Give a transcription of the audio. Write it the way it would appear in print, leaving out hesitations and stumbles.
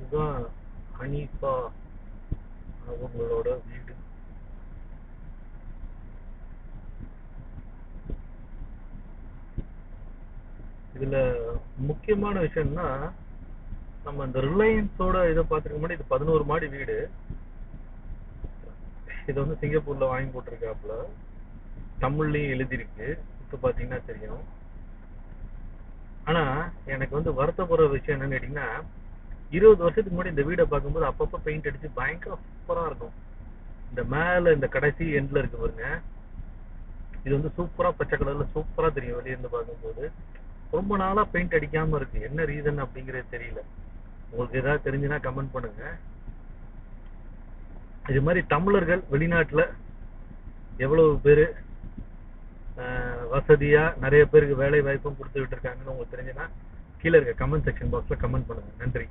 இதுதான் ஹனீஃபா அவங்களோட வீடு. இதுல முக்கியமான விஷயம்னா, நம்ம இந்த ரிலையன்ஸோட இதை பார்த்துருக்க முன்னாடி இது 11 மாடி வீடு. இதை வந்து சிங்கப்பூர்ல வாங்கி போட்டிருக்காப்புல, தமிழ்லயும் எழுதியிருக்கு. இப்ப பாத்தீங்கன்னா தெரியும். ஆனா எனக்கு வந்து வருத்தப்படுற விஷயம் என்னன்னு கேட்டீங்கன்னா, 20 வருஷத்துக்கு முன்னாடி இந்த வீடை பார்க்கும்போது அப்பப்ப பெயிண்ட் அடிச்சு பயங்கர சூப்பரா இருக்கும். இந்த மேல இந்த கடைசி எண்ட்ல இருக்கு பாருங்க, இது வந்து சூப்பரா பச்சை கலர்ல சூப்பரா தெரியும் வெளியே இருந்து பார்க்கும்போது. ரொம்ப நாளா பெயிண்ட் அடிக்காம இருக்கு. என்ன ரீசன் அப்படிங்கறது தெரியல. உங்களுக்கு ஏதாவது தெரிஞ்சுன்னா கமெண்ட் பண்ணுங்க. இது மாதிரி தமிழர்கள் வெளிநாட்டுல எவ்வளவு பேரு வசதியா நிறைய பேருக்கு வேலை வாய்ப்பும் கொடுத்துக்கிட்டு இருக்காங்கன்னு உங்களுக்கு தெரிஞ்சுன்னா கீழே இருக்க கமெண்ட் செக்ஷன் பாக்ஸ்ல கமெண்ட் பண்ணுங்க. நன்றி.